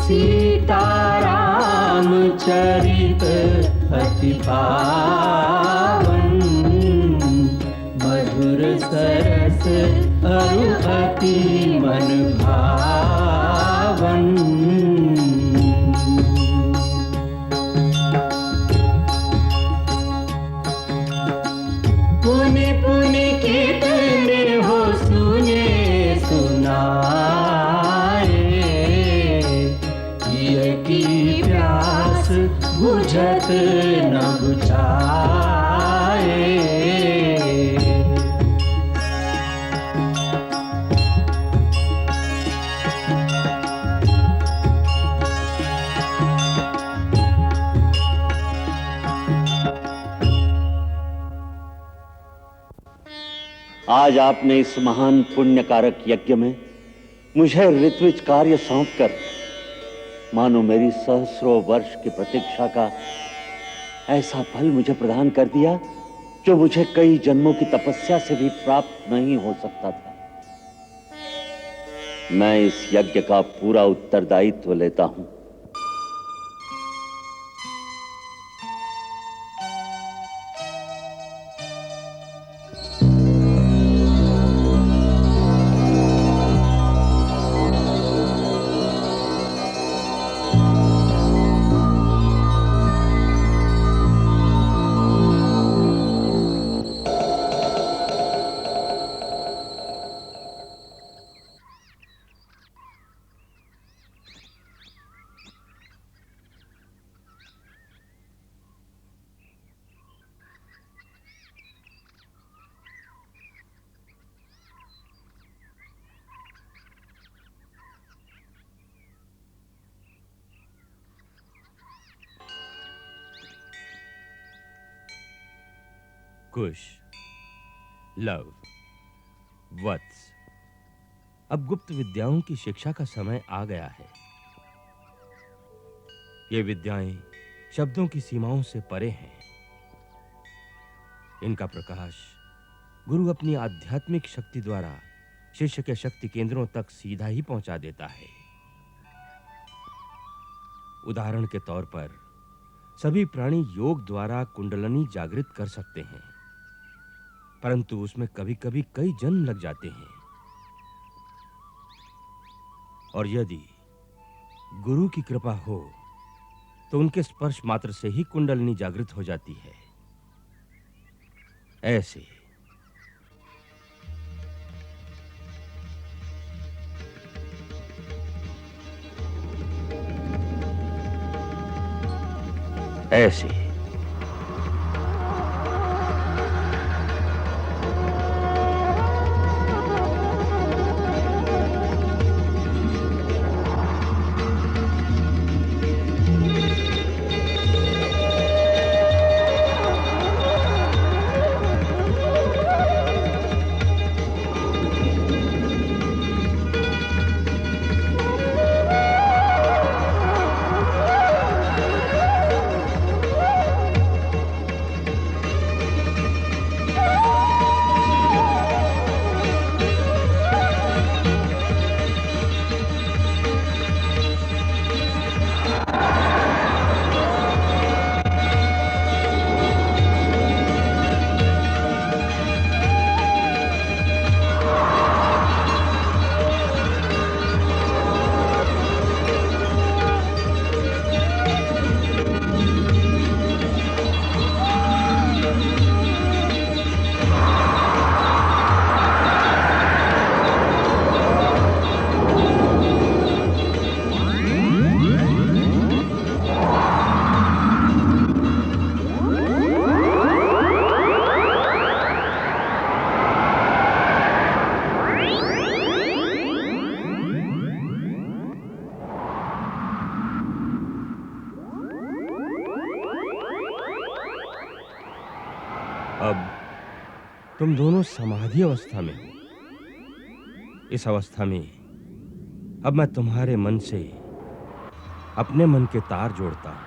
सीताराम चरित अति पावन, मधुर सरस अरु अति मन भावन। पुनि पुनि कितने हो सुने सुनाए, ये की प्यास बुझत न बुझाए। आज आपने इस महान पुण्यकारक यज्ञ में मुझे ऋत्विज कार्य सौंपकर मानो मेरी सहस्रों वर्ष की प्रतीक्षा का ऐसा फल मुझे प्रदान कर दिया जो मुझे कई जन्मों की तपस्या से भी प्राप्त नहीं हो सकता था। मैं इस यज्ञ का पूरा उत्तरदायित्व लेता हूं। कुश, लव, वत्स, अब गुप्त विद्याओं की शिक्षा का समय आ गया है। ये विद्याएं शब्दों की सीमाओं से परे हैं। इनका प्रकाश गुरु अपनी आध्यात्मिक शक्ति द्वारा शिष्य के शक्ति केंद्रों तक सीधा ही पहुंचा देता है। उदाहरण के तौर पर सभी प्राणी योग द्वारा कुंडलनी जागृत कर सकते हैं, परंतु उसमें कभी-कभी कई जन्म लग जाते हैं। और यदि गुरु की कृपा हो तो उनके स्पर्श मात्र से ही कुंडलिनी जागृत हो जाती है। ऐसे ऐसे अब तुम दोनों समाधि अवस्था में हो। इस अवस्था में अब मैं तुम्हारे मन से अपने मन के तार जोड़ता हूं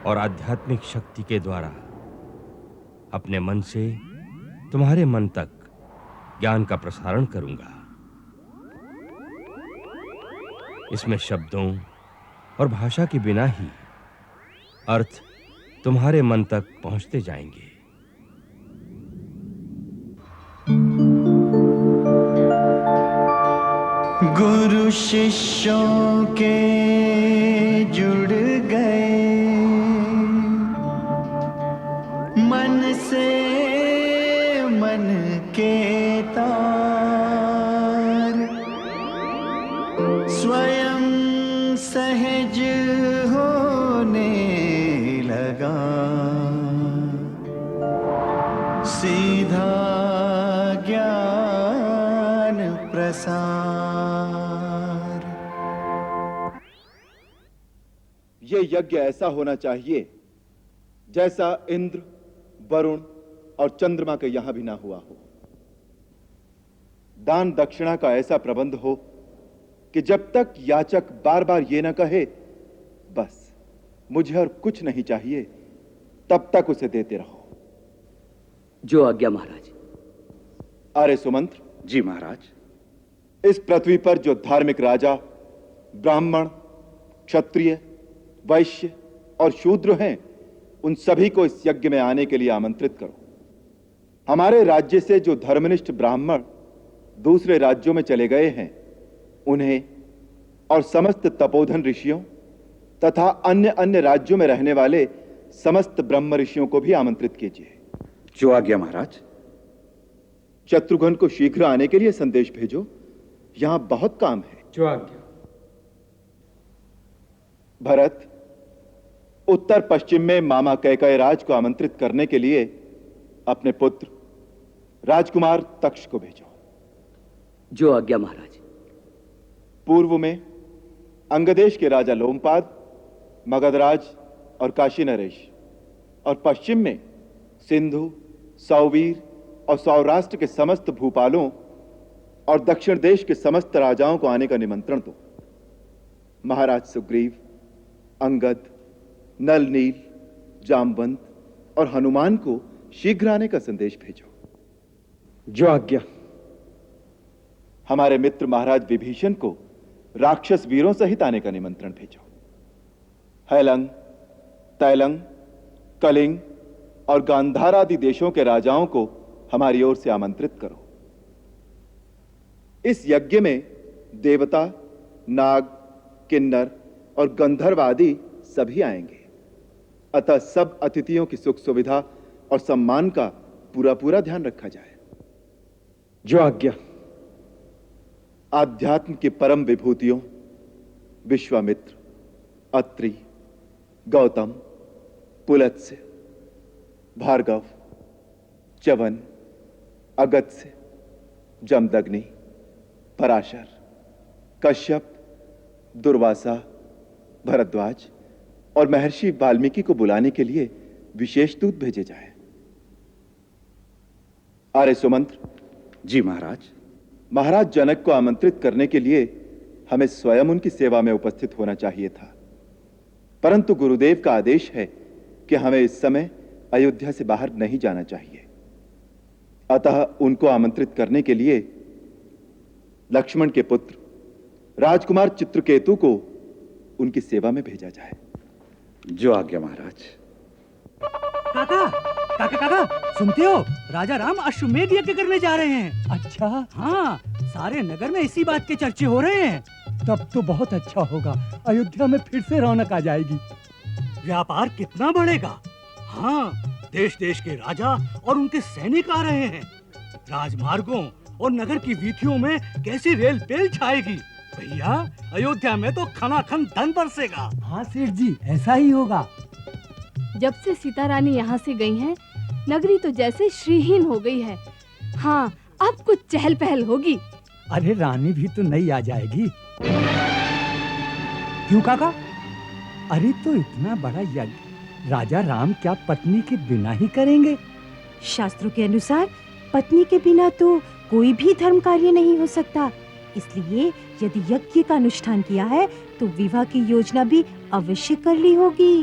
और आध्यात्मिक शक्ति के द्वारा अपने मन से तुम्हारे मन तक ज्ञान का प्रसारण करूंगा। इसमें शब्दों और भाषा के बिना ही अर्थ तुम्हारे मन तक पहुंचते जाएंगे। गुरु शिष्यों के जुड़ गए, मन से मन के तार, स्वयं सहज होने लगा, सीधा ज्ञान प्रसार। ये यज्ञ ऐसा होना चाहिए जैसा इंद्र, वरुण और चंद्रमा के यहां भी ना हुआ हो। दान दक्षिणा का ऐसा प्रबंध हो कि जब तक याचक बार बार ये ना कहे बस मुझे और कुछ नहीं चाहिए, तब तक उसे देते रहो। जो आज्ञा महाराज। अरे सुमंत्र। जी महाराज। इस पृथ्वी पर जो धार्मिक राजा, ब्राह्मण, क्षत्रिय, वैश्य और शूद्र हैं, उन सभी को इस यज्ञ में आने के लिए आमंत्रित करो। हमारे राज्य से जो धर्मनिष्ठ ब्राह्मण दूसरे राज्यों में चले गए हैं, उन्हें और समस्त तपोधन ऋषियों तथा अन्य अन्य राज्यों में रहने वाले समस्त ब्रह्म ऋषियों को भी आमंत्रित कीजिए। जो आज्ञा महाराज। शत्रुघ्न को शीघ्र आने के लिए संदेश भेजो, यहां बहुत काम है। जो आज्ञा। भरत, उत्तर पश्चिम में मामा कैकेयी राज को आमंत्रित करने के लिए अपने पुत्र राजकुमार तक्ष को भेजो। जो आज्ञा महाराज। पूर्व में अंगदेश के राजा लोमपाद, मगधराज और काशी नरेश, और पश्चिम में सिंधु, सौवीर और सौराष्ट्र के समस्त भूपालों और दक्षिण देश के समस्त राजाओं को आने का निमंत्रण दो। महाराज सुग्रीव, अंगद, नल नील, जामवंत और हनुमान को शीघ्र आने का संदेश भेजो। जो आज्ञा। हमारे मित्र महाराज विभीषण को राक्षस वीरों सहित आने का निमंत्रण भेजो। हैलंग, तैलंग, कलिंग और गांधार आदि देशों के राजाओं को हमारी ओर से आमंत्रित करो। इस यज्ञ में देवता, नाग, किन्नर और गंधर्व आदि सभी आएंगे, अतः सब अतिथियों की सुख सुविधा और सम्मान का पूरा पूरा ध्यान रखा जाए। जो आज्ञा। आध्यात्म की परम विभूतियों विश्वामित्र, अत्रि, गौतम, पुलत्स्य, भार्गव, च्यवन, अगस्त्य, जमदग्नि, पराशर, कश्यप, दुर्वासा, भरद्वाज और महर्षि वाल्मीकि को बुलाने के लिए विशेष दूत भेजे जाए। आर्य सुमंत्र। जी महाराज। महाराज जनक को आमंत्रित करने के लिए हमें स्वयं उनकी सेवा में उपस्थित होना चाहिए था, परंतु गुरुदेव का आदेश है कि हमें इस समय अयोध्या से बाहर नहीं जाना चाहिए। अतः उनको आमंत्रित करने के लिए लक्ष्मण के पुत्र राजकुमार चित्रकेतु को उनकी सेवा में भेजा जाए। जो आज्ञा महाराज। काका, काका काका, सुनते हो? राजा राम अश्वमेध यज्ञ करने जा रहे हैं। अच्छा? हाँ, सारे नगर में इसी बात के चर्चे हो रहे हैं। तब तो बहुत अच्छा होगा, अयोध्या में फिर से रौनक आ जाएगी। व्यापार कितना बढ़ेगा। हाँ, देश देश के राजा और उनके सैनिक आ रहे हैं। राजमार्गों और नगर की वीथियों में कैसी रेल पेल छाएगी। भैया, अयोध्या में तो खनाखन धन बरसेगा। हाँ सेठ जी, ऐसा ही होगा। जब से सीता रानी यहाँ से गई हैं, नगरी तो जैसे श्रीहीन हो गई है। हाँ, अब कुछ चहल पहल होगी। अरे रानी भी तो नहीं आ जाएगी। क्यों काका? अरे तो इतना बड़ा यज्ञ राजा राम क्या पत्नी के बिना ही करेंगे? शास्त्रों के अनुसार पत्नी के बिना तो कोई भी धर्म कार्य नहीं हो सकता। इसलिए यदि यज्ञ का अनुष्ठान किया है तो विवाह की योजना भी अवश्य कर ली होगी।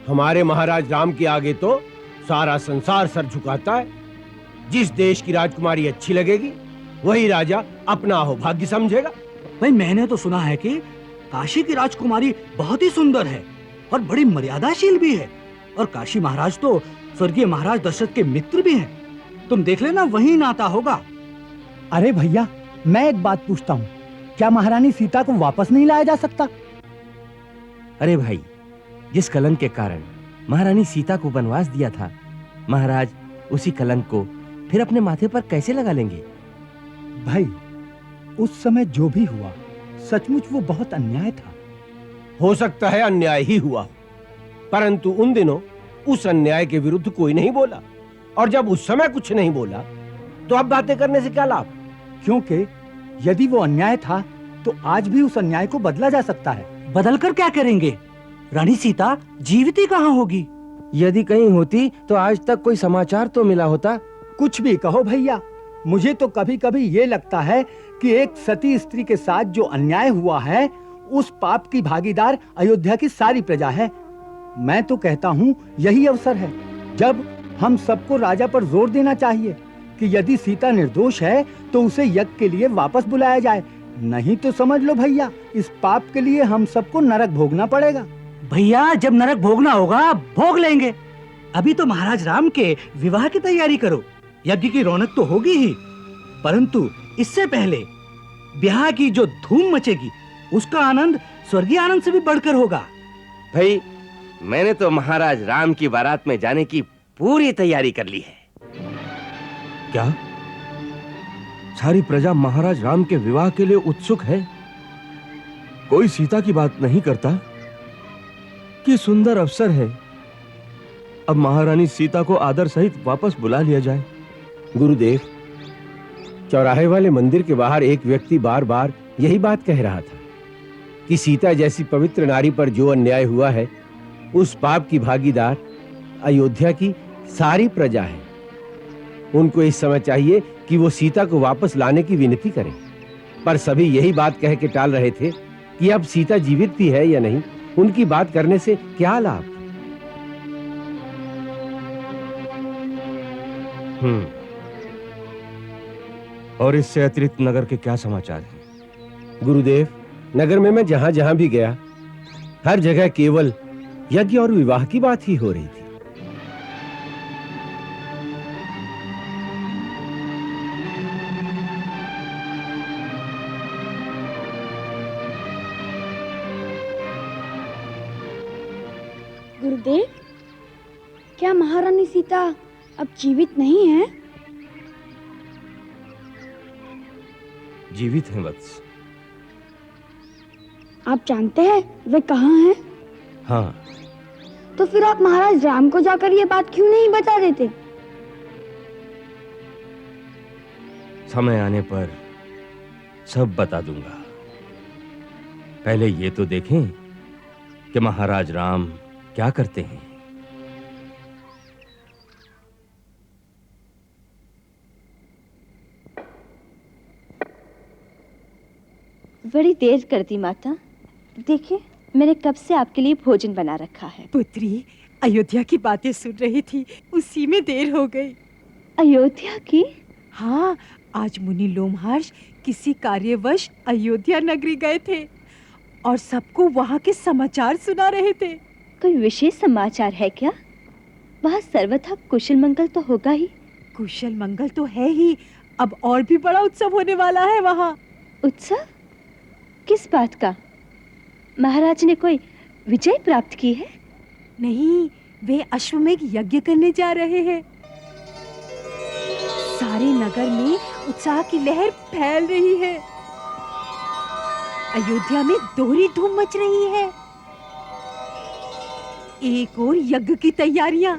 हमारे महाराज राम के आगे तो सारा संसार सर झुकाता है। जिस देश की राजकुमारी अच्छी लगेगी वही राजा अपना अहोभाग्य समझेगा। भाई मैंने तो सुना है कि काशी की राजकुमारी बहुत ही सुंदर है और बड़ी मर्यादाशील भी है, और काशी महाराज तो स्वर्गीय महाराज दशरथ के मित्र भी हैं। तुम देख लेना, वही नाता होगा। अरे भैया, मैं एक बात पूछता हूँ, क्या महारानी सीता को वापस नहीं लाया जा सकता? अरे भाई, जिस कलंक के कारण महारानी सीता को वनवास दिया था, महाराज उसी कलंक को फिर अपने माथे पर कैसे लगा लेंगे? भाई, उस समय जो भी हुआ सचमुच वो बहुत अन्याय था। हो सकता है अन्याय ही हुआ, परंतु उन दिनों उस अन्याय के विरुद्ध कोई नहीं बोला, और जब उस समय कुछ नहीं बोला तो अब बातें करने से क्या लाभ? क्योंकि यदि वो अन्याय था तो आज भी उस अन्याय को बदला जा सकता है। बदल कर क्या करेंगे? रानी सीता जीवित ही कहाँ होगी? यदि कहीं होती तो आज तक कोई समाचार तो मिला होता। कुछ भी कहो भैया, मुझे तो कभी कभी ये लगता है कि एक सती स्त्री के साथ जो अन्याय हुआ है, उस पाप की भागीदार अयोध्या की सारी प्रजा है। मैं तो कहता हूँ यही अवसर है जब हम सबको राजा पर जोर देना चाहिए कि यदि सीता निर्दोष है तो उसे यज्ञ के लिए वापस बुलाया जाए, नहीं तो समझ लो भैया, इस पाप के लिए हम सबको नरक भोगना पड़ेगा। भैया, जब नरक भोगना होगा भोग लेंगे। अभी तो महाराज राम के विवाह की तैयारी करो। यज्ञ की रौनक तो होगी ही, परंतु इससे पहले ब्याह की जो धूम मचेगी उसका आनंद स्वर्गीय आनंद से भी बढ़कर होगा। भाई, मैंने तो महाराज राम की बारात में जाने की पूरी तैयारी कर ली है। क्या सारी प्रजा महाराज राम के विवाह के लिए उत्सुक है? कोई सीता की बात नहीं करता? कि सुंदर अवसर है, अब महारानी सीता को आदर सहित वापस बुला लिया जाए। गुरुदेव, चौराहे वाले मंदिर के बाहर एक व्यक्ति बार बार यही बात कह रहा था कि सीता जैसी पवित्र नारी पर जो अन्याय हुआ है, उस पाप की भागीदार अयोध्या की सारी प्रजा है। उनको इस समय चाहिए कि वो सीता को वापस लाने की विनती करें, पर सभी यही बात कह के टाल रहे थे कि अब सीता जीवित भी है या नहीं, उनकी बात करने से क्या लाभ। और इससे अतिरिक्त नगर के क्या समाचार हैं? गुरुदेव, नगर में मैं जहां जहां भी गया, हर जगह केवल यज्ञ और विवाह की बात ही हो रही थी। गुरुदेव, क्या महारानी सीता अब जीवित नहीं है? जीवित हैं वत्स। आप जानते हैं वे कहाँ हैं? हाँ। तो फिर आप महाराज राम को जाकर ये बात क्यों नहीं बता देते? समय आने पर सब बता दूंगा। पहले ये तो देखें कि महाराज राम क्या करते हैं। बड़ी देर कर दी माता। देखिए, मैंने कब से आपके लिए भोजन बना रखा है। पुत्री, अयोध्या की बातें सुन रही थी, उसी में देर हो गई। अयोध्या की? हाँ, आज मुनि लोमहर्ष किसी कार्यवश अयोध्या नगरी गए थे और सबको वहाँ के समाचार सुना रहे थे। कोई विशेष समाचार है क्या? वहाँ सर्वथा कुशल मंगल तो होगा ही। कुशल मंगल तो है ही, अब और भी बड़ा उत्सव होने वाला है वहाँ। उत्सव? किस बात का? महाराज ने कोई विजय प्राप्त की है? नहीं, वे अश्वमेघ यज्ञ करने जा रहे हैं। सारे नगर में उत्साह की लहर फैल रही है। अयोध्या में दोहरी धूम मच रही है। एक ओर यज्ञ की तैयारियां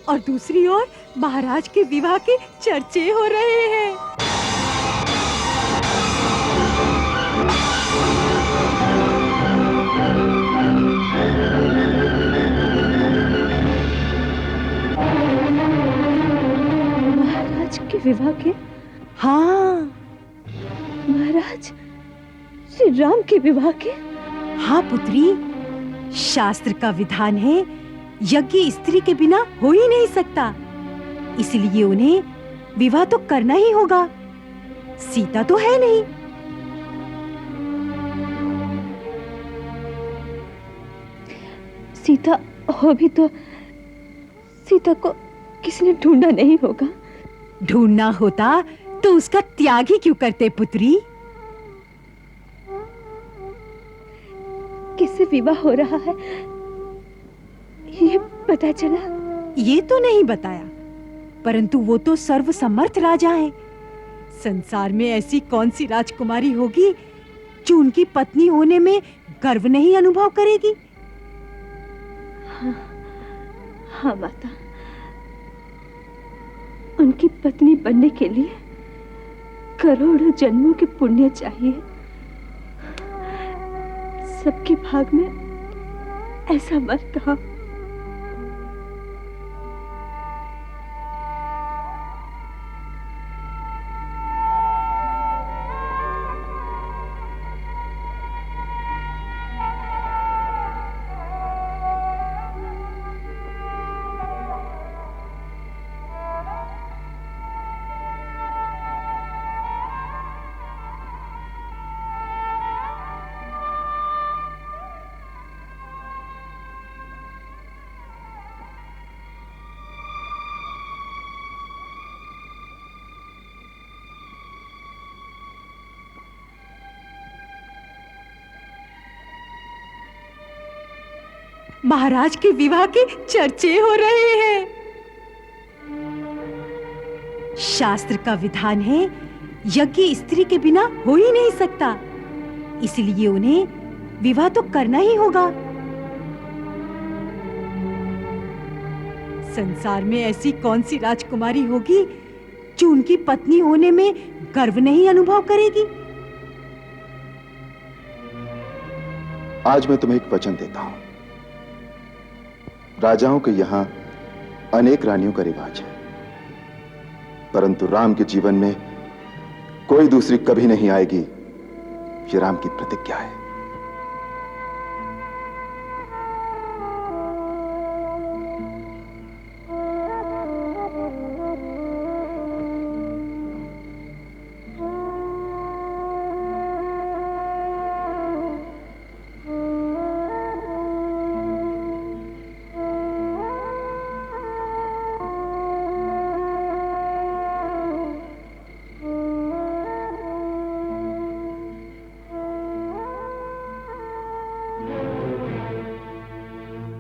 और दूसरी ओर महाराज के विवाह के चर्चे हो रहे हैं। महाराज के विवाह के? हाँ। महाराज श्री राम के विवाह के? हाँ पुत्री, शास्त्र का विधान है यज्ञ स्त्री के बिना हो ही नहीं सकता, इसलिए उन्हें विवाह तो करना ही होगा। सीता तो है नहीं। सीता हो भी तो सीता को किसी ने ढूंढा नहीं होगा। ढूंढना होता तो उसका त्याग ही क्यों करते पुत्री? किससे विवाह हो रहा है ये पता चला? ये तो नहीं बताया, परंतु वो तो सर्वसमर्थ राजा है। संसार में ऐसी कौन सी राजकुमारी होगी जो उनकी पत्नी होने में गर्व नहीं अनुभव करेगी? हाँ माता, उनकी पत्नी बनने के लिए करोड़ों जन्मों के पुण्य चाहिए। सबके भाग में ऐसा वर कहा। महाराज के विवाह के चर्चे हो रहे हैं। शास्त्र का विधान है यज्ञ स्त्री के बिना हो ही नहीं सकता, इसलिए उन्हें विवाह तो करना ही होगा। संसार में ऐसी कौन सी राजकुमारी होगी जो उनकी पत्नी होने में गर्व नहीं अनुभव करेगी? आज मैं तुम्हें एक वचन देता हूं। राजाओं के यहां अनेक रानियों का रिवाज है, परंतु राम के जीवन में कोई दूसरी कभी नहीं आएगी, ये राम की प्रतिज्ञा है।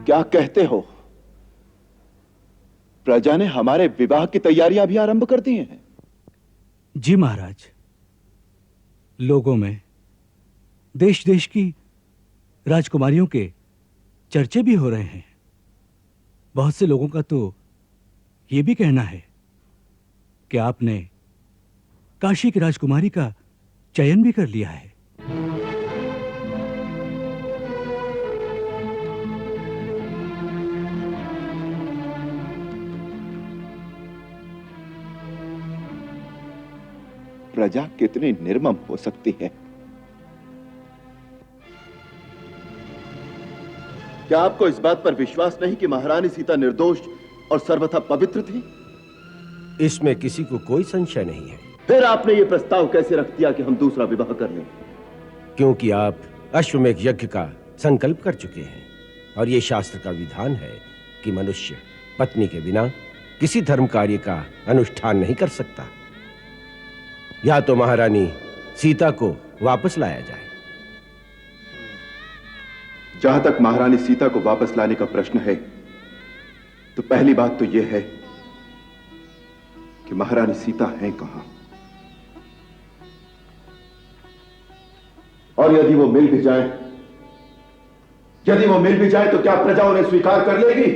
क्या कहते हो? प्रजा ने हमारे विवाह की तैयारियां भी आरंभ कर दी हैं। जी महाराज, लोगों में देश देश की राजकुमारियों के चर्चे भी हो रहे हैं। बहुत से लोगों का तो यह भी कहना है कि आपने काशी की राजकुमारी का चयन भी कर लिया है। प्रजा कितनी निर्मम हो सकती है? क्या आपको इस बात पर विश्वास नहीं कि महारानी सीता निर्दोष और सर्वथा पवित्र थी? इसमें किसी को कोई संशय नहीं है। फिर आपने यह प्रस्ताव कैसे रख दिया कि हम दूसरा विवाह कर लें? क्योंकि आप अश्वमेध यज्ञ का संकल्प कर चुके हैं और यह शास्त्र का विधान है कि मनुष्य पत्नी के बिना किसी धर्म कार्य का अनुष्ठान नहीं कर सकता। या तो महारानी सीता को वापस लाया जाए। जहां तक महारानी सीता को वापस लाने का प्रश्न है, तो पहली बात तो यह है कि महारानी सीता हैं कहां? और यदि वो मिल भी जाए तो क्या प्रजा उन्हें स्वीकार कर लेगी?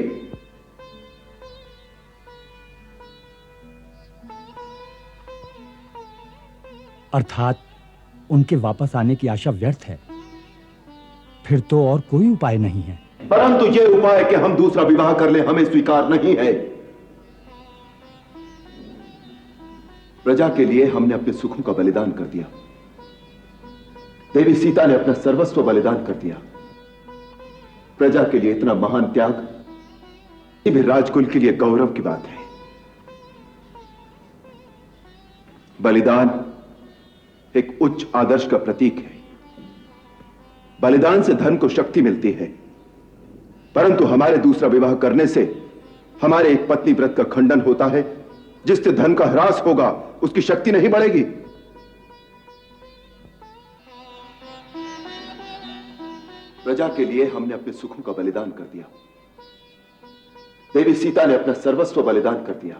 अर्थात उनके वापस आने की आशा व्यर्थ है। फिर तो और कोई उपाय नहीं है। परंतु यह उपाय कि हम दूसरा विवाह कर लें हमें स्वीकार नहीं है। प्रजा के लिए हमने अपने सुखों का बलिदान कर दिया। देवी सीता ने अपना सर्वस्व बलिदान कर दिया। प्रजा के लिए इतना महान त्याग ये भी राजकुल के लिए गौरव की बात है। बलिदान एक उच्च आदर्श का प्रतीक है। बलिदान से धन को शक्ति मिलती है, परंतु हमारे दूसरा विवाह करने से हमारे एक पत्नी व्रत का खंडन होता है। जिससे धन का ह्रास होगा उसकी शक्ति नहीं बढ़ेगी। प्रजा के लिए हमने अपने सुखों का बलिदान कर दिया। देवी सीता ने अपना सर्वस्व बलिदान कर दिया।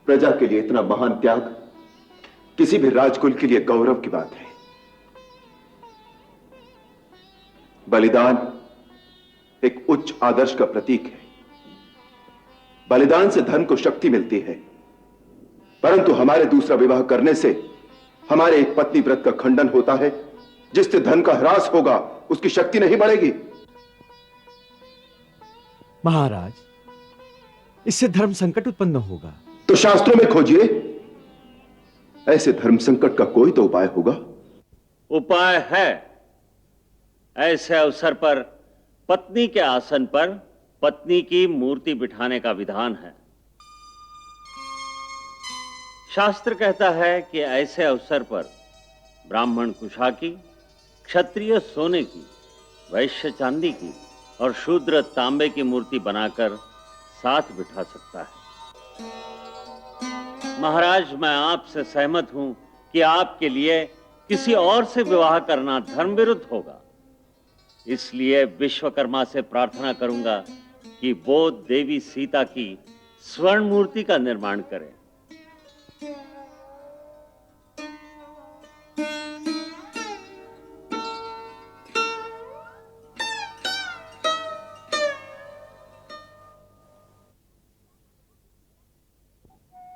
प्रजा के लिए इतना महान त्याग किसी भी राजकुल के लिए गौरव की बात है। बलिदान एक उच्च आदर्श का प्रतीक है। बलिदान से धन को शक्ति मिलती है, परंतु हमारे दूसरा विवाह करने से हमारे एक पत्नी व्रत का खंडन होता है। जिससे धन का ह्रास होगा उसकी शक्ति नहीं बढ़ेगी। महाराज, इससे धर्म संकट उत्पन्न होगा। तो शास्त्रों में खोजिए, ऐसे धर्म संकट का कोई तो उपाय होगा। उपाय है। ऐसे अवसर पर पत्नी के आसन पर पत्नी की मूर्ति बिठाने का विधान है। शास्त्र कहता है कि ऐसे अवसर पर ब्राह्मण कुशा की, क्षत्रिय सोने की, वैश्य चांदी की और शूद्र तांबे की मूर्ति बनाकर साथ बिठा सकता है। महाराज, मैं आपसे सहमत हूं कि आपके लिए किसी और से विवाह करना धर्म विरुद्ध होगा। इसलिए विश्वकर्मा से प्रार्थना करूंगा कि वो देवी सीता की स्वर्ण मूर्ति का निर्माण करें।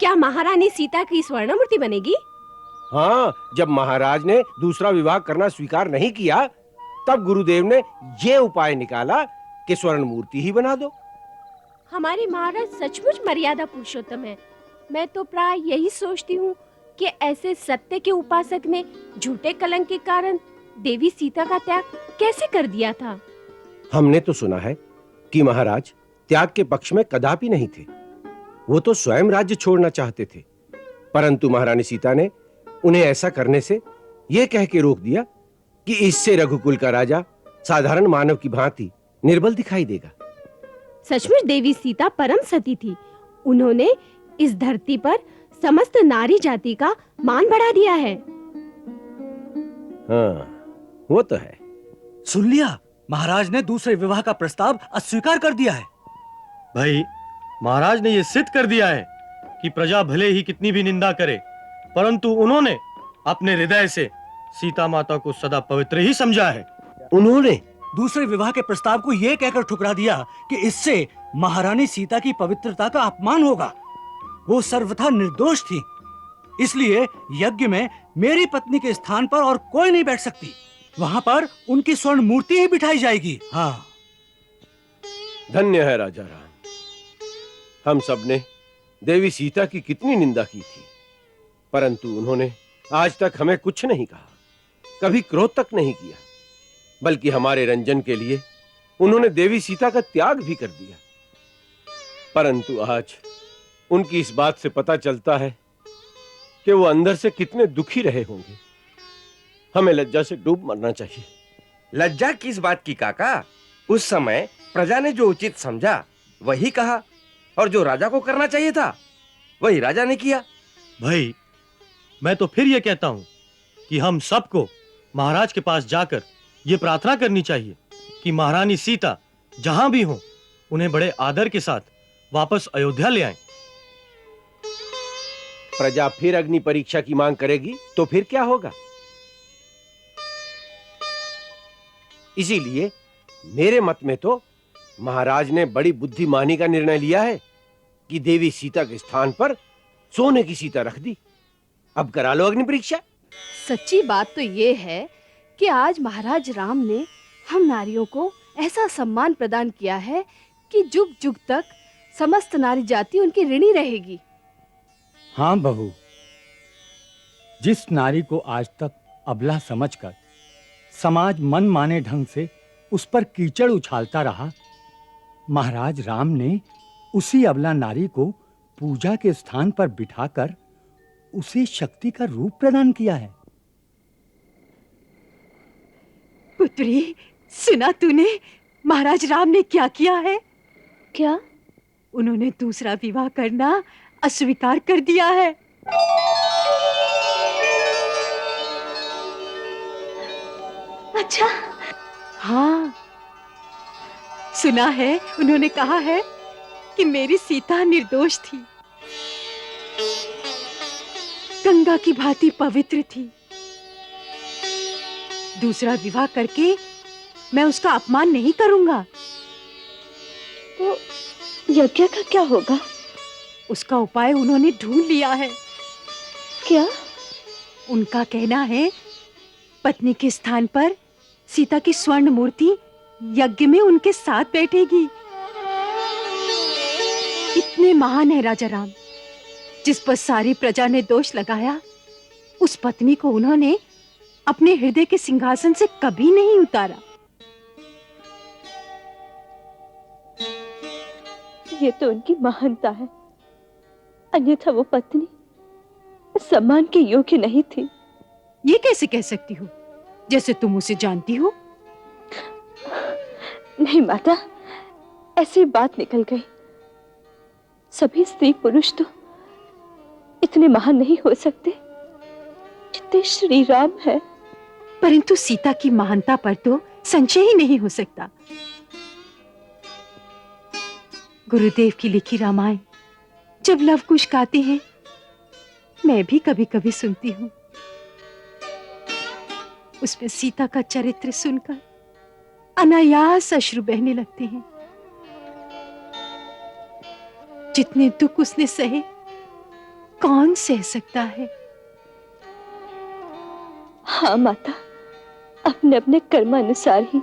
क्या महारानी सीता की स्वर्ण मूर्ति बनेगी? हाँ, जब महाराज ने दूसरा विवाह करना स्वीकार नहीं किया, तब गुरुदेव ने ये उपाय निकाला कि स्वर्ण मूर्ति ही बना दो। हमारे महाराज सचमुच मर्यादा पुरुषोत्तम है। मैं तो प्राय यही सोचती हूँ कि ऐसे सत्य के उपासक ने झूठे कलंक के कारण देवी सीता का त्याग कैसे कर दिया था। हमने तो सुना है कि महाराज त्याग के पक्ष में कदापि नहीं थे। वो तो स्वयं राज्य छोड़ना चाहते थे, परंतु महारानी सीता ने उन्हें ऐसा करने से यह कह के रोक दिया कि इससे रघुकुल का राजा साधारण मानव की भांति निर्बल दिखाई देगा। सचमुच देवी सीता परम सती थी। उन्होंने इस धरती पर समस्त नारी जाति का मान बढ़ा दिया है। हाँ, वो तो है। सुन लिया, महाराज ने दूसरे विवाह का प्रस्ताव अस्वीकार कर दिया है। भाई, महाराज ने यह सिद्ध कर दिया है कि प्रजा भले ही कितनी भी निंदा करे, परंतु उन्होंने अपने हृदय से सीता माता को सदा पवित्र ही समझा है। उन्होंने दूसरे विवाह के प्रस्ताव को यह कहकर ठुकरा दिया कि इससे महारानी सीता की पवित्रता का अपमान होगा। वो सर्वथा निर्दोष थी, इसलिए यज्ञ में मेरी पत्नी के स्थान पर और कोई नहीं बैठ सकती। वहां पर उनकी स्वर्ण मूर्ति ही बिठाई जाएगी। हाँ, धन्य है राजा राम। हम सब ने देवी सीता की कितनी निंदा की थी, परंतु उन्होंने आज तक हमें कुछ नहीं कहा, कभी क्रोध तक नहीं किया, बल्कि हमारे रंजन के लिए उन्होंने देवी सीता का त्याग भी कर दिया। परंतु आज उनकी इस बात से पता चलता है कि वो अंदर से कितने दुखी रहे होंगे। हमें लज्जा से डूब मरना चाहिए। लज्जा किस बात की काका? उस समय प्रजा ने जो उचित समझा वही कहा, और जो राजा को करना चाहिए था वही राजा ने किया। भाई, मैं तो फिर यह कहता हूं कि हम सबको महाराज के पास जाकर यह प्रार्थना करनी चाहिए कि महारानी सीता जहां भी हो, उन्हें बड़े आदर के साथ वापस अयोध्या ले आएं। प्रजा फिर अग्नि परीक्षा की मांग करेगी तो फिर क्या होगा? इसीलिए मेरे मत में तो महाराज ने बड़ी बुद्धिमानी का निर्णय लिया है कि देवी सीता के स्थान पर सोने की सीता रख दी। अब करा लो अग्नि परीक्षा। सच्ची बात तो ये है कि आज महाराज राम ने हम नारियों को ऐसा सम्मान प्रदान किया है कि जुग जुग तक समस्त नारी जाति उनकी ऋणी रहेगी। हाँ बहू, जिस नारी को आज तक अबला समझकर समाज मन माने ढंग से उस पर कीचड़ उछालता रहा, महाराज राम ने उसी अबला नारी को पूजा के स्थान पर बिठाकर उसे शक्ति का रूप प्रदान किया है। पुत्री, सुना तूने? महाराज राम ने क्या किया है? क्या? उन्होंने दूसरा विवाह करना अस्वीकार कर दिया है। अच्छा? हाँ, सुना है उन्होंने कहा है कि मेरी सीता निर्दोष थी, गंगा की भांति पवित्र थी। दूसरा विवाह करके मैं उसका अपमान नहीं करूंगा। तो यज्ञ का क्या होगा? उसका उपाय उन्होंने ढूंढ लिया है। क्या? उनका कहना है पत्नी के स्थान पर सीता की स्वर्ण मूर्ति यज्ञ में उनके साथ बैठेगी। इतने महान है राजा राम, जिस पर सारी प्रजा ने दोष लगाया, उस पत्नी को उन्होंने अपने हृदय के सिंहासन से कभी नहीं उतारा। ये तो उनकी महानता है, अन्यथा वो पत्नी सम्मान के योग्य नहीं थी। ये कैसे कह सकती हो, जैसे तुम उसे जानती हो? नहीं माता, ऐसी बात निकल गई। सभी स्त्री पुरुष तो इतने महान नहीं हो सकते जितने श्री राम है। परंतु सीता की महानता पर तो संशय ही नहीं हो सकता। गुरुदेव की लिखी रामायण जब लव कुश गाते हैं, मैं भी कभी कभी सुनती हूँ। उसमें सीता का चरित्र सुनकर अनायास अश्रु बहने लगते हैं। जितने दुख उसने सहे, कौन सह सकता है? हाँ माता, अपने अपने कर्मानुसार ही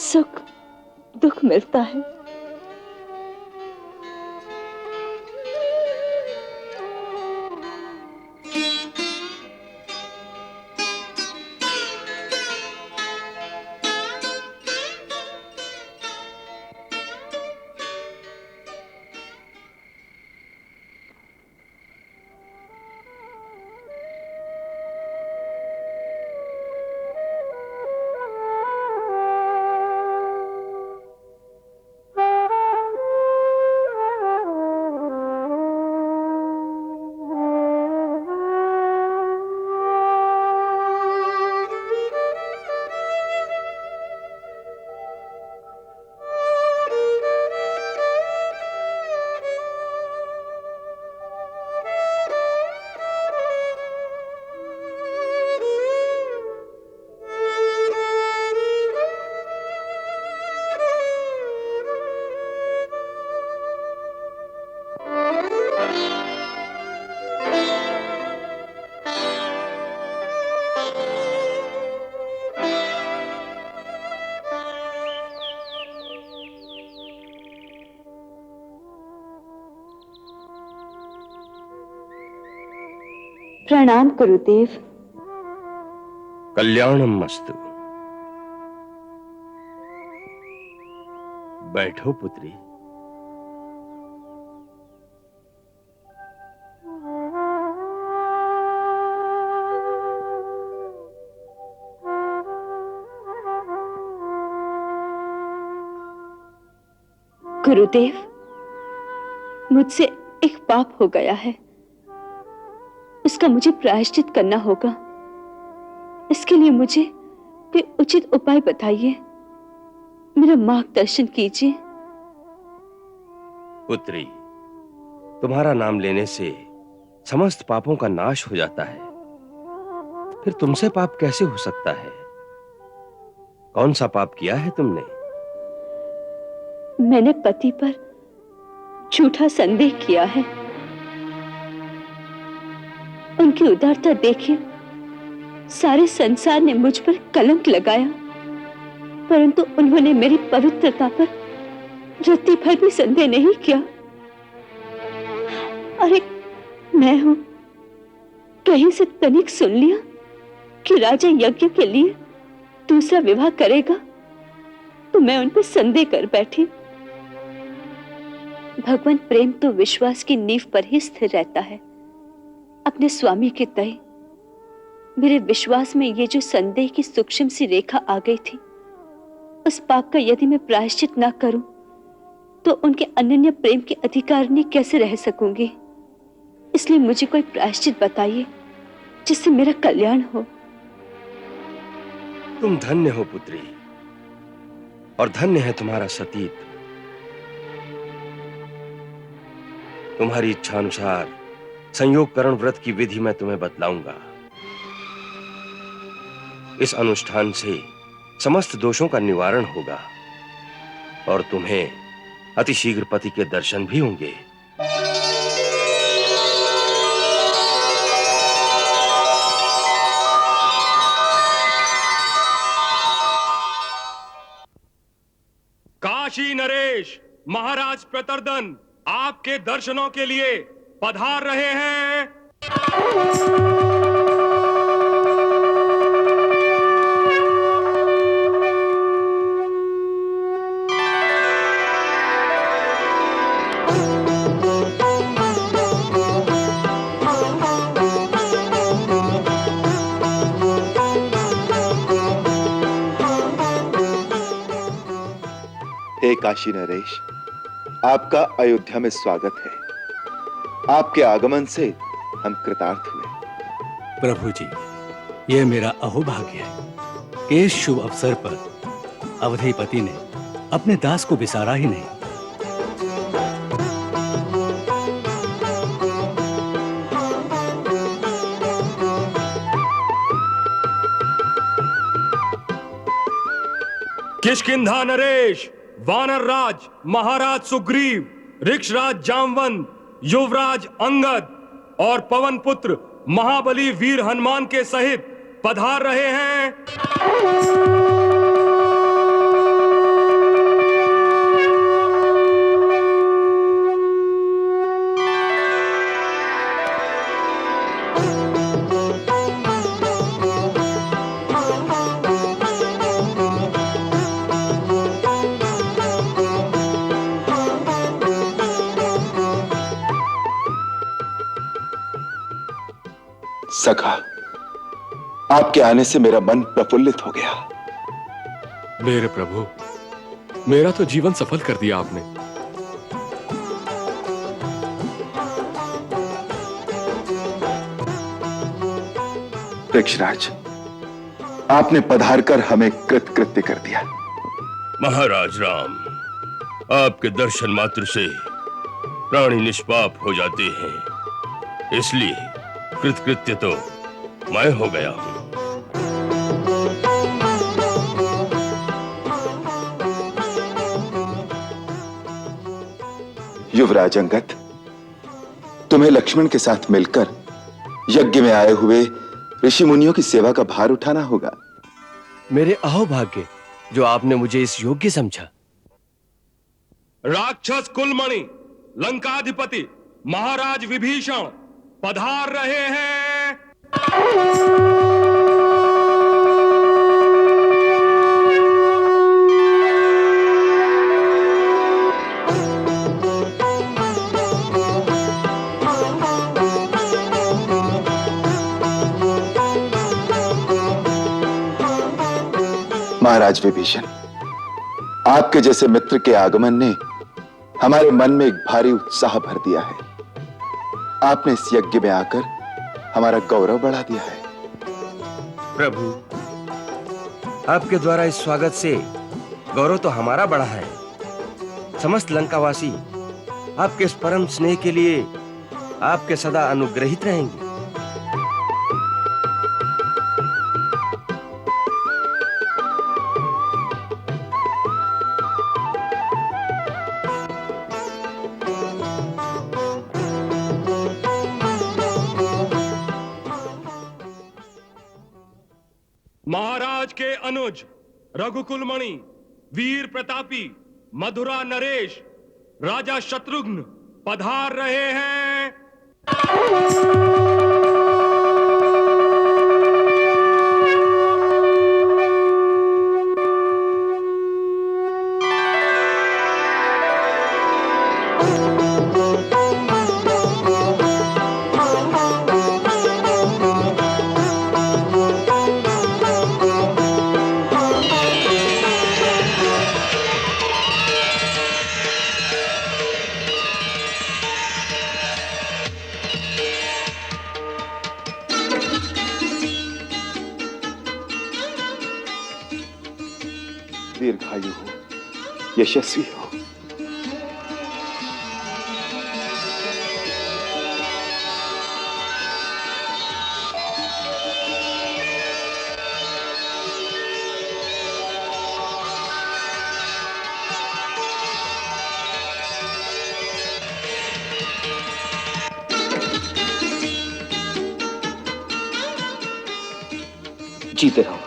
सुख दुख मिलता है। प्रणाम गुरुदेव। कल्याणम मस्तु। बैठो पुत्री। गुरुदेव, मुझसे एक पाप हो गया है, उसका मुझे प्रायश्चित करना होगा। इसके लिए मुझे कोई उचित उपाय बताइए, मेरा मार्गदर्शन कीजिए। पुत्री, तुम्हारा नाम लेने से समस्त पापों का नाश हो जाता है। फिर तुमसे पाप कैसे हो सकता है? कौन सा पाप किया है तुमने? मैंने पति पर झूठा संदेह किया है। उनकी उदारता देखिए, सारे संसार ने मुझ पर कलंक लगाया, परंतु उन्होंने मेरी पवित्रता पर रत्ती भर भी संदेह नहीं किया। अरे मैं हूं, कहीं से तनिक सुन लिया कि राजा यज्ञ के लिए दूसरा विवाह करेगा, तो मैं उन पर संदेह कर बैठी। भगवान प्रेम तो विश्वास की नींव पर ही स्थिर रहता है। अपने स्वामी के तय मेरे विश्वास में ये जो संदेह की सूक्ष्म सी रेखा आ गई थी, उस पाप का यदि मैं प्रायश्चित ना करूं तो उनके अनन्य प्रेम के अधिकारिणी कैसे रह सकूंगी। इसलिए मुझे कोई प्रायश्चित बताइए जिससे मेरा कल्याण हो। तुम धन्य हो पुत्री, और धन्य है तुम्हारा सतीत। तुम्हारी इच्छा अनुसार संयोगकरण व्रत की विधि मैं तुम्हें बतलाऊंगा। इस अनुष्ठान से समस्त दोषों का निवारण होगा और तुम्हें अतिशीघ्र पति के दर्शन भी होंगे। काशी नरेश महाराज प्रतर्दन आपके दर्शनों के लिए पधार रहे हैं। हे काशी नरेश, आपका अयोध्या में स्वागत है। आपके आगमन से हम कृतार्थ हुए। प्रभु जी, यह मेरा अहोभाग्य है कि इस शुभ अवसर पर अवधेयपति ने अपने दास को बिसारा ही नहीं। किष्किंधा नरेश, वानर राज महाराज सुग्रीव, ऋक्षराज जामवंत, युवराज अंगद और पवन पुत्र महाबली वीर हनुमान के सहित पधार रहे हैं। सखा, आपके आने से मेरा मन प्रफुल्लित हो गया। मेरे प्रभु, मेरा तो जीवन सफल कर दिया आपने। ऋक्षराज, आपने पधारकर हमें कृतकृत्य कर दिया। महाराज राम, आपके दर्शन मात्र से प्राणी निष्पाप हो जाते हैं, इसलिए कृतकृत्य तो मैं हो गया हूं। युवराज अंगद, तुम्हें लक्ष्मण के साथ मिलकर यज्ञ में आए हुए ऋषि मुनियों की सेवा का भार उठाना होगा। मेरे अहोभाग्य जो आपने मुझे इस योग्य समझा। राक्षस कुलमणि लंकाधिपति महाराज विभीषण पधार रहे हैं। महाराज विभीषण, आपके जैसे मित्र के आगमन ने हमारे मन में एक भारी उत्साह भर दिया है। आपने इस यज्ञ में आकर हमारा गौरव बढ़ा दिया है। प्रभु, आपके द्वारा इस स्वागत से गौरव तो हमारा बढ़ा है। समस्त लंकावासी आपके इस परम स्नेह के लिए आपके सदा अनुग्रहित रहेंगे। महाराज के अनुज रघुकुलमणि वीर प्रतापी मधुरा नरेश राजा शत्रुघ्न पधार रहे हैं। दीर्घायु हो, यशस्वी हो। जीते रहो।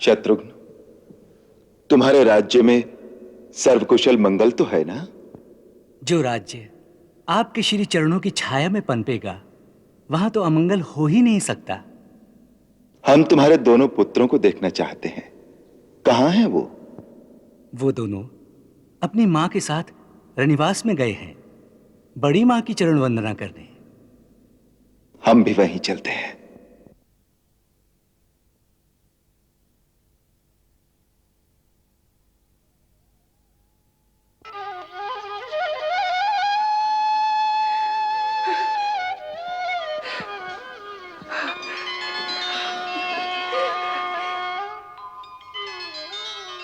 शत्रुघ्न, तुम्हारे राज्य में सर्वकुशल मंगल तो है ना? जो राज्य आपके श्री चरणों की छाया में पनपेगा, वहां तो अमंगल हो ही नहीं सकता। हम तुम्हारे दोनों पुत्रों को देखना चाहते हैं। कहाँ हैं वो? वो दोनों अपनी माँ के साथ रनिवास में गए हैं, बड़ी माँ की चरण वंदना करने। हम भी वहीं चलते हैं।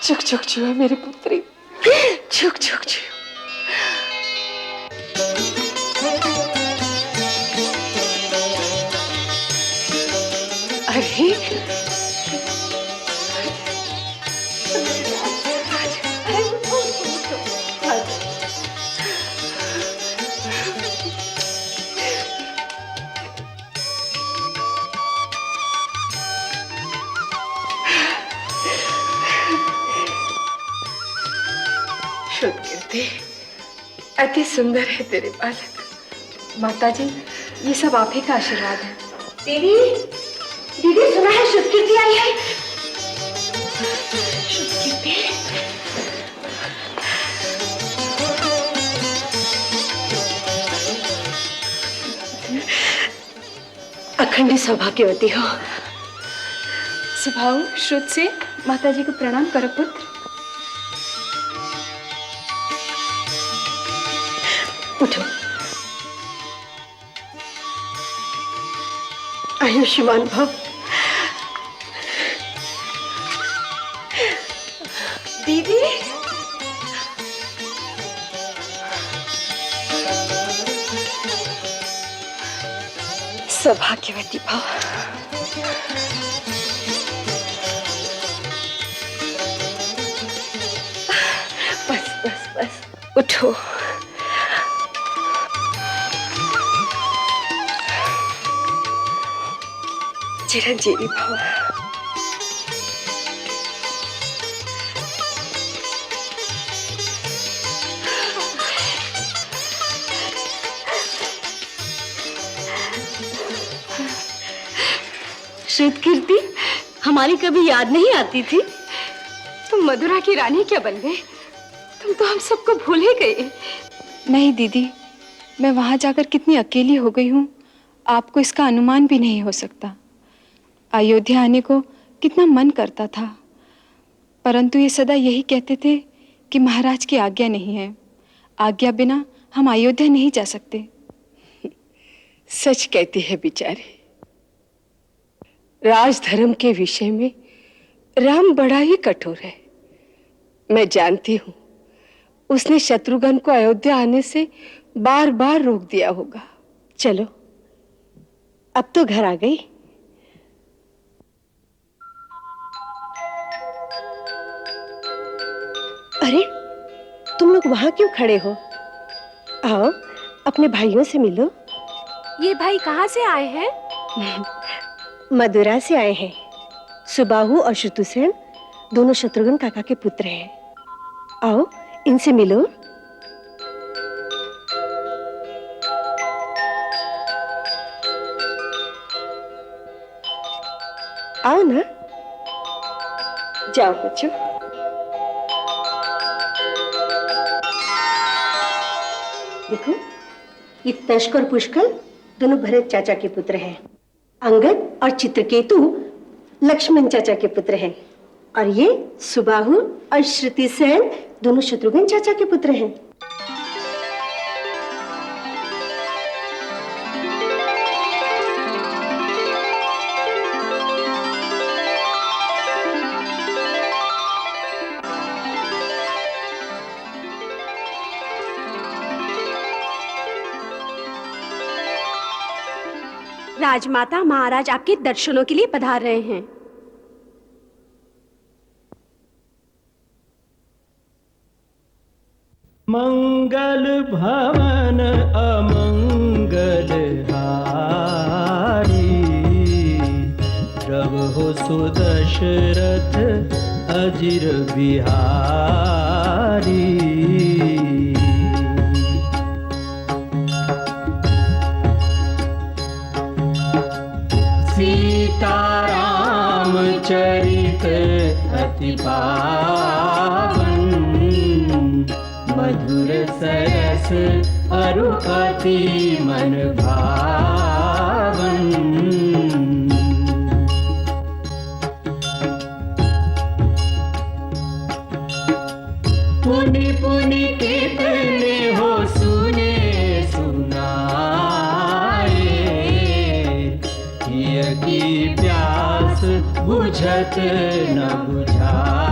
झुक झुक जियो मेरी पुत्री, झुक झुक जियो। अरे अति सुंदर है तेरे बालक। माताजी, ये सब आप ही का आशीर्वाद है। दीदी, दीदी सुना है शुभ कीर्ति आई है। शुभ कीर्ति। अखंड सौभाग्यवती हो। स्वभाव श्रुत से माताजी को प्रणाम करो पुत्र। उठो। आयुष्मान भव। दीदी, सौभाग्यवती भव। बस बस बस, उठो। चिरंजीवी भव। श्रुत कीर्ति, हमारी कभी याद नहीं आती थी। तुम मधुरा की रानी क्या बन गए? तुम तो हम सबको भूल ही गए। नहीं दीदी, मैं वहां जाकर कितनी अकेली हो गई हूँ, आपको इसका अनुमान भी नहीं हो सकता। अयोध्या आने को कितना मन करता था, परंतु ये सदा यही कहते थे कि महाराज की आज्ञा नहीं है। आज्ञा बिना हम अयोध्या नहीं जा सकते। सच कहती है बेचारी। राजधर्म के विषय में राम बड़ा ही कठोर है। मैं जानती हूं, उसने शत्रुघ्न को अयोध्या आने से बार बार रोक दिया होगा। चलो, अब तो घर आ गई। अरे, तुम लोग वहां क्यों खड़े हो? आओ, अपने भाइयों से मिलो। ये भाई कहाँ से आए हैं? मदुरा से आए हैं। सुबाहु और शत्रुसेन दोनों शत्रुघ्न काका के पुत्र हैं। आओ, इनसे मिलो। जाओ बच्चों। देखो, ये तश्क और पुष्कल दोनों भरत चाचा के पुत्र हैं। अंगद और चित्रकेतु लक्ष्मण चाचा के पुत्र हैं। और ये सुबाहु और श्रुतिसेन दोनों शत्रुघ्न चाचा के पुत्र हैं। राजमाता महाराज आपके दर्शनों के लिए पधार रहे हैं। मंगल भवन अमंगल हारी, प्रभु सुदशरथ अजिर बिहारी। सीताराम चरित अति पावन, मधुर सरस अरु अति मन भावन। पुनि पुनि कितने हो सुने सुनाए, की प्यास बुझत न बुझा।